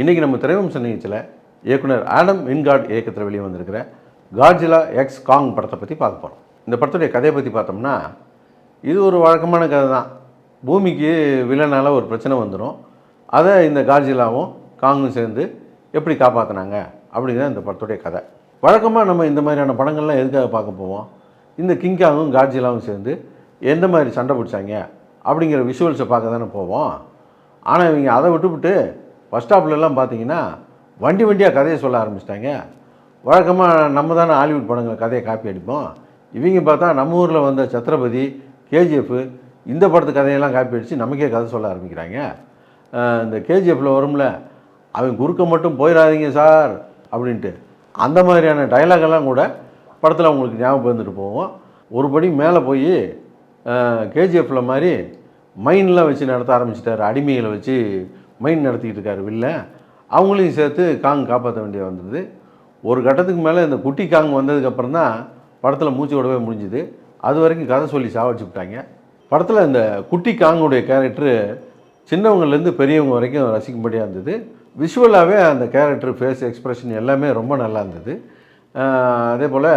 இன்றைக்கி நம்ம திரைவம்ச நிகழ்ச்சியில் இயக்குனர் ஆடம் வின்கார்ட் இயக்கத்தில் வெளியே வந்திருக்கிற காட்ஜிலா எக்ஸ் காங் படத்தை பற்றி பார்க்க போகிறோம். இந்த படத்துடைய கதையை பற்றி பார்த்தோம்னா, இது ஒரு வழக்கமான கதை தான். பூமிக்கு வில்லனால் ஒரு பிரச்சனை வந்துடும். அதை இந்த காட்ஜிலாவும் காங்கும் சேர்ந்து எப்படி காப்பாற்றினாங்க அப்படிங்கிறது இந்த படத்துடைய கதை. வழக்கமாக நம்ம இந்த மாதிரியான படங்கள்லாம் எதுக்காக பார்க்க போவோம்? இந்த கிங்காங்கும் காட்ஜிலாவும் சேர்ந்து எந்த மாதிரி சண்டை பிடிச்சாங்க அப்படிங்கிற விஷுவல்ஸை பார்க்க தானே போவோம். ஆனால் இவங்க அதை விட்டுவிட்டு ஃபஸ்ட் ஸ்டாப்லலாம் பார்த்தீங்கன்னா வண்டியாக கதையை சொல்ல ஆரம்பிச்சிட்டாங்க. வழக்கமாக நம்ம தானே ஹாலிவுட் படங்கள் கதையை காப்பி அடிப்போம். இவங்க பார்த்தா நம்ம ஊரில் வந்த சத்ரபதி, கேஜிஎஃப் இந்த படத்து கதையெல்லாம் காப்பி அடித்து நமக்கே கதை சொல்ல ஆரம்பிக்கிறாங்க. இந்த கேஜிஎஃப்பில் வரும்ல, அவங்க குறுக்க மட்டும் போயிடாதீங்க சார் அப்படின்ட்டு, அந்த மாதிரியான டைலாகெல்லாம் கூட படத்தில் அவங்களுக்கு ஞாபகம் வந்துட்டு போவோம். ஒரு படி மேலே போய் கேஜிஎஃப்பில் மாதிரி மைன்லாம் வச்சு நடத்த ஆரம்பிச்சிட்டாரு. அடிமைகளை வச்சு மைன் நடத்திக்கிட்டு இருக்காரு வில்ல. அவங்களையும் சேர்த்து காங் காப்பாற்ற வேண்டிய வந்தது. ஒரு கட்டத்துக்கு மேலே இந்த குட்டி காங் வந்ததுக்கப்புறம் தான் படத்தில் மூச்சு விடவே முடிஞ்சுது. அது வரைக்கும் கதை சொல்லி சாவடிச்சு விட்டாங்க. படத்தில் இந்த குட்டி காங்குடைய கேரக்டரு சின்னவங்கலேருந்து பெரியவங்க வரைக்கும் ரசிக்கும்படியாக இருந்தது. விஷுவலாகவே அந்த கேரக்டர் ஃபேஸ் எக்ஸ்ப்ரெஷன் எல்லாமே ரொம்ப நல்லா இருந்தது. அதே போல்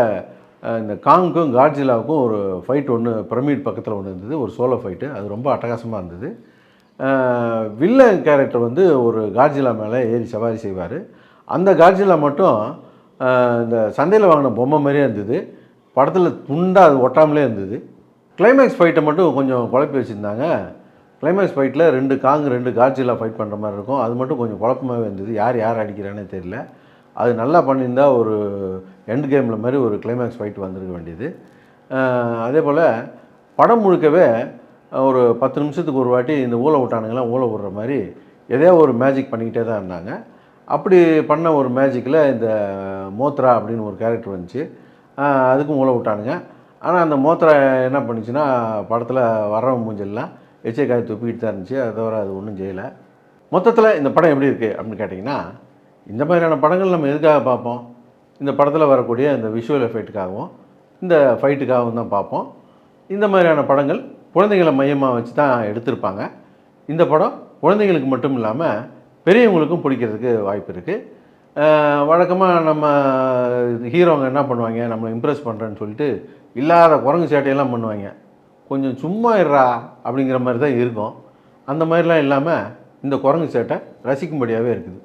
இந்த காங்குக்கும் காட்ஜிலாவுக்கும் ஒரு ஃபைட் ஒன்று பிரமிட் பக்கத்தில் ஒன்று இருந்தது, ஒரு சோலோ ஃபைட்டு. அது ரொம்ப அட்டகாசமாக இருந்தது. வில்லன் கேரக்டர் வந்து ஒரு காட்ஜிலா மேலே ஏறி சவாரி செய்வார். அந்த காட்ஜிலா மட்டும் இந்த சந்தையில் வாங்கின பொம்மை மாதிரியே இருந்தது. படத்தில் துண்டாக அது ஒட்டாமலே இருந்தது. கிளைமேக்ஸ் ஃபைட்டை மட்டும் கொஞ்சம் குழப்பி வச்சுருந்தாங்க. கிளைமேக்ஸ் ஃபைட்டில் 2 காங் 2 காட்ஜிலா ஃபைட் பண்ணுற மாதிரி இருக்கும். அது மட்டும் கொஞ்சம் குழப்பமாகவே இருந்தது. யார் அடிக்கிறானே தெரியல. அது நல்லா பண்ணியிருந்தா ஒரு எண்ட் கேமில் மாதிரி ஒரு கிளைமேக்ஸ் ஃபைட் வந்திருக்க வேண்டியது. அதே போல் படம் முழுக்கவே ஒரு 10 நிமிஷத்துக்கு ஒரு வாட்டி இந்த ஊழ விட்டானுங்களாம் ஊழ விடுற மாதிரி எதையோ ஒரு மேஜிக் பண்ணிக்கிட்டே தான் இருந்தாங்க. அப்படி பண்ண ஒரு மேஜிக்கில் இந்த மோத்ரா அப்படின்னு ஒரு கேரக்டர் வந்துச்சு. அதுக்கும் ஊழ விட்டானுங்க. ஆனால் அந்த மோத்ரா என்ன பண்ணிச்சுன்னா, படத்தில் வர்றவன் மூஞ்செல்லாம் எச்சை காய் துப்பிக்கிட்டு தான் இருந்துச்சு. அதை தவிர அது ஒன்றும் செய்யலை. மொத்தத்தில் இந்த படம் எப்படி இருக்குது அப்படின்னு கேட்டிங்கன்னா, இந்த மாதிரியான படங்கள் நம்ம எதுக்காக பார்ப்போம்? இந்த படத்தில் வரக்கூடிய இந்த விஷுவல் எஃபெக்ட்டுக்காகவும் இந்த ஃபைட்டுக்காகவும் தான் பார்ப்போம். இந்த மாதிரியான படங்கள் குழந்தைகளை மையமாக வச்சு தான் எடுத்திருப்பாங்க. இந்த படம் குழந்தைங்களுக்கு மட்டும் இல்லாமல் பெரியவங்களுக்கும் பிடிக்கிறதுக்கு வாய்ப்பு இருக்குது. வழக்கமாக நம்ம ஹீரோங்க என்ன பண்ணுவாங்க, நம்மளை இம்ப்ரெஸ் பண்ணுறேன்னு சொல்லிட்டு இல்லாத குரங்கு சேட்டையெல்லாம் பண்ணுவாங்க. கொஞ்சம் சும்மா இருறா அப்படிங்கிற மாதிரி தான் இருக்கும். அந்த மாதிரிலாம் இல்லாமல் இந்த குரங்கு சேட்டை ரசிக்கும்படியாகவே இருக்குது.